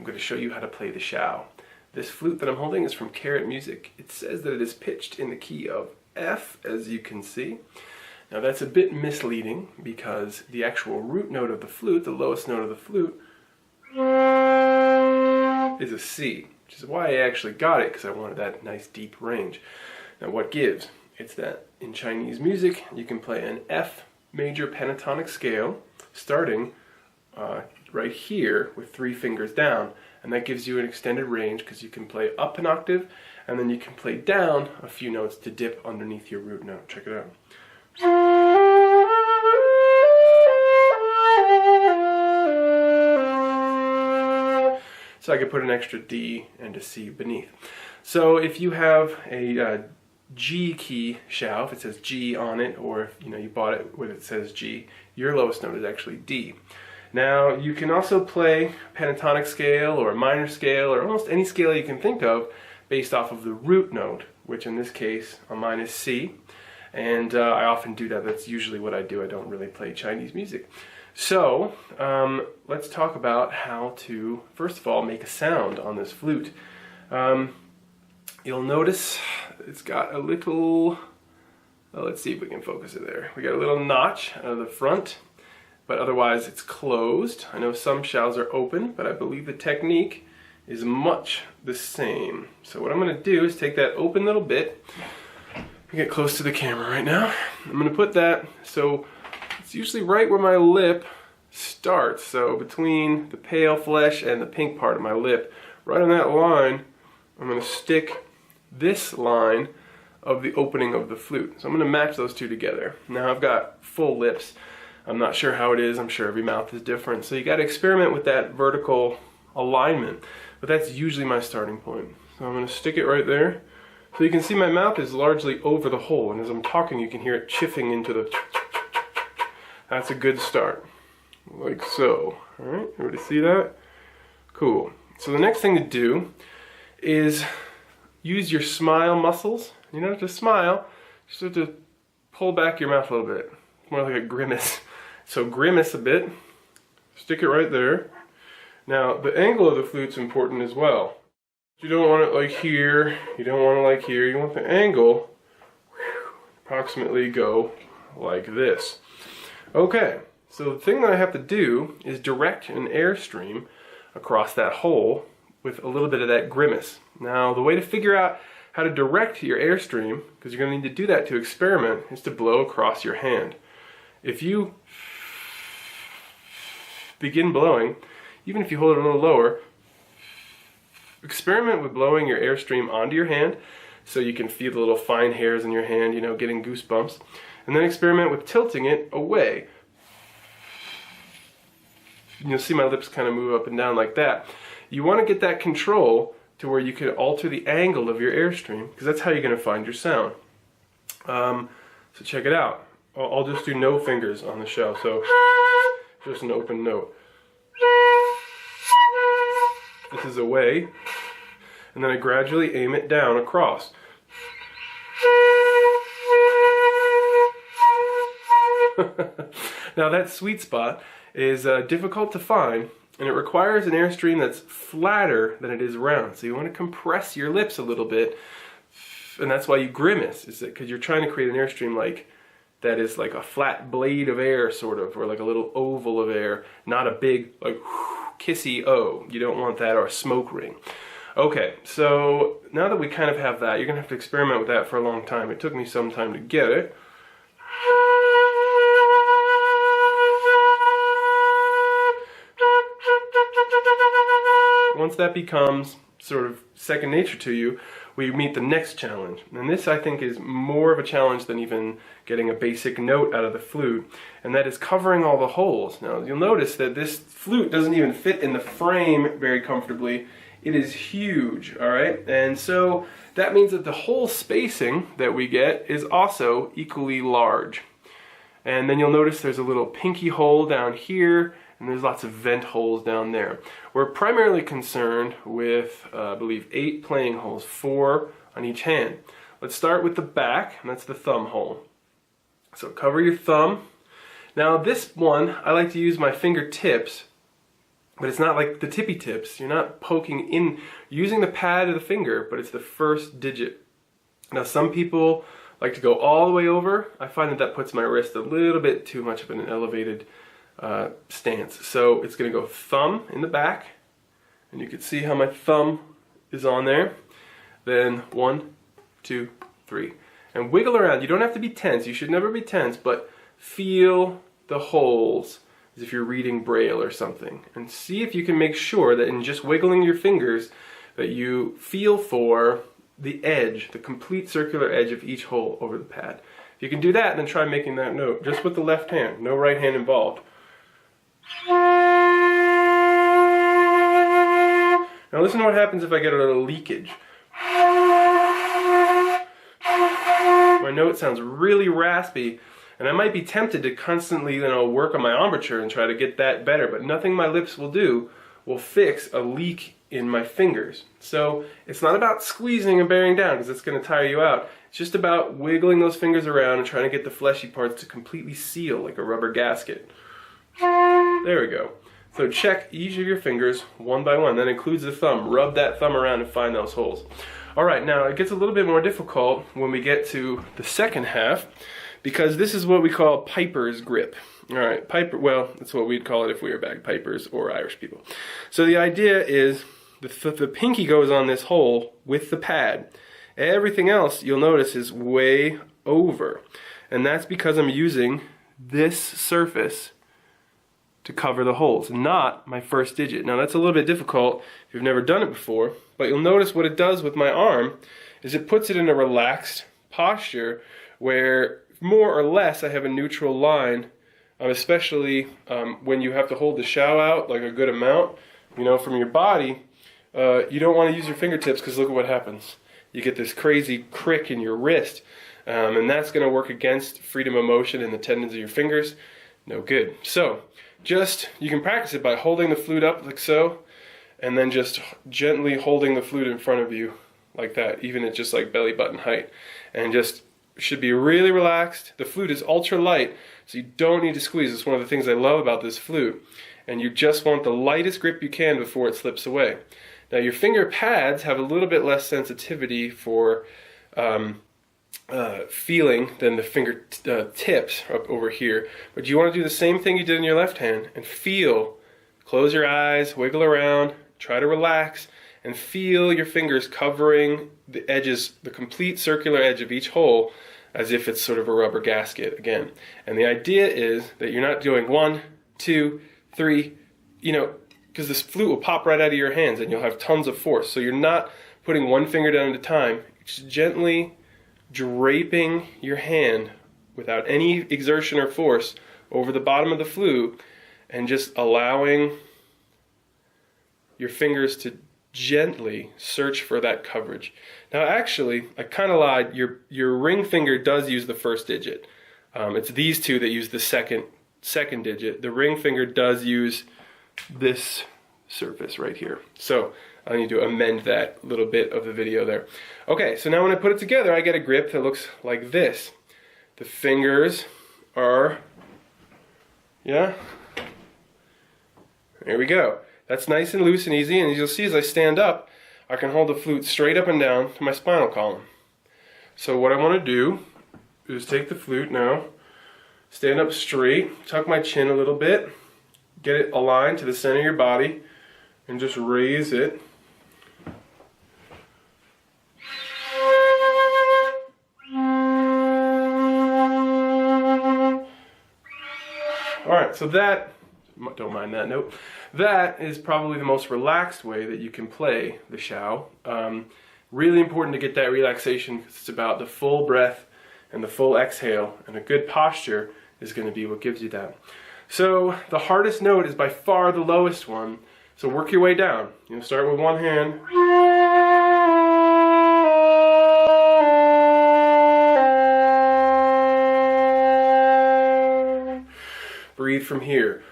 I'm going to show you how to play the xiao. This flute that I'm holding is from Carrot Music. It says that it is pitched in the key of F, as you can see. Now that's a bit misleading because the actual root note of the flute, the lowest note of the flute, is a C, which is why I actually got it, because I wanted that nice deep range. Now what gives? It's that in Chinese music you can play an F major pentatonic scale starting right here with 3 fingers down, and that gives you an extended range because you can play up an octave and then you can play down a few notes to dip underneath your root note. Check it out. So I could put an extra D and a C beneath. So if you have a G key xiao, if it says G on it, or if you bought it where it says G, your lowest note is actually D. Now you can also play pentatonic scale or a minor scale or almost any scale you can think of based off of the root note, which in this case on mine is C, and I often do that. That's usually what I do. I don't really play Chinese music. So let's talk about how to first of all make a sound on this flute. You'll notice it's got a little, well, let's see if we can focus it there. We got a little notch out of the front, but otherwise it's closed. I know some xiaos are open, but I believe the technique is much the same. So what I'm going to do is take that open little bit, get close to the camera right now. I'm going to put that, so it's usually right where my lip starts, so between the pale flesh and the pink part of my lip, right on that line, I'm going to stick this line of the opening of the flute. So I'm going to match those two together. Now I've got full lips. I'm not sure how it is. I'm sure every mouth is different. So you got to experiment with that vertical alignment. But that's usually my starting point. So I'm going to stick it right there. So you can see my mouth is largely over the hole. And as I'm talking, you can hear it chiffing into the... That's a good start. Like so. Alright, everybody see that? Cool. So the next thing to do is use your smile muscles. Just smile. Just have to pull back your mouth a little bit. It's more like a grimace. So grimace a bit. Stick it right there. Now the angle of the flute's important as well. You don't want it like here. You don't want it like here. You want the angle approximately go like this. Okay. So the thing that I have to do is direct an airstream across that hole with a little bit of that grimace. Now the way to figure out how to direct your airstream, because you're going to need to do that to experiment, is to blow across your hand. If you begin blowing, even if you hold it a little lower, experiment with blowing your airstream onto your hand so you can feel the little fine hairs in your hand, getting goosebumps, and then experiment with tilting it away. You'll see my lips kind of move up and down like that. You want to get that control to where you can alter the angle of your airstream, because that's how you're going to find your sound. So check it out. I'll just do no fingers on the xiao, so just an open note. This is away, and then I gradually aim it down across. Now that sweet spot is difficult to find, and it requires an airstream that's flatter than it is round. So you want to compress your lips a little bit, and that's why you grimace, is that because you're trying to create an airstream like that is like a flat blade of air sort of, or like a little oval of air, not a big like kissy O. You don't want that, or a smoke ring. Okay, so now that we kind of have that, you're gonna have to experiment with that for a long time. It took me some time to get it. Once that becomes sort of second nature to you, we meet the next challenge. And this, I think, is more of a challenge than even getting a basic note out of the flute, and that is covering all the holes. Now, you'll notice that this flute doesn't even fit in the frame very comfortably. It is huge, all right? And so that means that the hole spacing that we get is also equally large. And then you'll notice there's a little pinky hole down here, and there's lots of vent holes down there. We're primarily concerned with, I believe, 8 playing holes, 4 on each hand. Let's start with the back, and that's the thumb hole. So cover your thumb. Now this one, I like to use my fingertips But it's not like the tippy tips. You're not poking in, using the pad of the finger, but it's the first digit. Now some people like to go all the way over. I find that that puts my wrist a little bit too much of an elevated stance. So it's going to go thumb in the back, and you can see how my thumb is on there. Then 1, 2, 3. And wiggle around. You don't have to be tense. You should never be tense, but feel the holes as if you're reading Braille or something. And see if you can make sure that in just wiggling your fingers that you feel for the edge, the complete circular edge of each hole over the pad. If you can do that, then try making that note just with the left hand, no right hand involved. Now listen to what happens if I get a little leakage. My note sounds really raspy, and I might be tempted to constantly, work on my embouchure and try to get that better, but nothing my lips will do will fix a leak in my fingers. So it's not about squeezing and bearing down, because it's going to tire you out. It's just about wiggling those fingers around and trying to get the fleshy parts to completely seal like a rubber gasket. There we go. So check each of your fingers one by one. That includes the thumb. Rub that thumb around and find those holes. Alright, now it gets a little bit more difficult when we get to the second half, because this is what we call piper's grip. Alright, well, that's what we'd call it if we were bagpipers or Irish people. So the idea is the pinky goes on this hole with the pad. Everything else, you'll notice, is way over. And that's because I'm using this surface to cover the holes, not my first digit. Now that's a little bit difficult if you've never done it before, but you'll notice what it does with my arm is it puts it in a relaxed posture where more or less I have a neutral line, especially when you have to hold the xiao out like a good amount, from your body. You don't want to use your fingertips, because look at what happens. You get this crazy crick in your wrist, and that's going to work against freedom of motion in the tendons of your fingers. No good. So you can practice it by holding the flute up like so, and then just gently holding the flute in front of you like that, even at just like belly button height, and just should be really relaxed. The flute is ultra light, so you don't need to squeeze. It's one of the things I love about this flute, and you just want the lightest grip you can before it slips away. Now your finger pads have a little bit less sensitivity for feeling than the finger tips up over here, but you want to do the same thing you did in your left hand and feel. Close your eyes, wiggle around, try to relax, and feel your fingers covering the edges, the complete circular edge of each hole, as if it's sort of a rubber gasket again. And the idea is that you're not doing 1, 2, 3, because this flute will pop right out of your hands and you'll have tons of force. So you're not putting one finger down at a time, just gently draping your hand without any exertion or force over the bottom of the flute, and just allowing your fingers to gently search for that coverage. Now actually, I kind of lied. Your ring finger does use the first digit. It's these two that use the second digit. The ring finger does use this surface right here. So I need to amend that little bit of the video there. Okay, so now when I put it together, I get a grip that looks like this. The fingers are, there we go. That's nice and loose and easy, and as you'll see as I stand up, I can hold the flute straight up and down to my spinal column. So what I want to do is take the flute now, stand up straight, tuck my chin a little bit, get it aligned to the center of your body, and just raise it. Alright, so that, don't mind that note, that is probably the most relaxed way that you can play the xiao. Really important to get that relaxation, because it's about the full breath and the full exhale, and a good posture is going to be what gives you that. So the hardest note is by far the lowest one, so work your way down. Start with one hand. Breathe from here.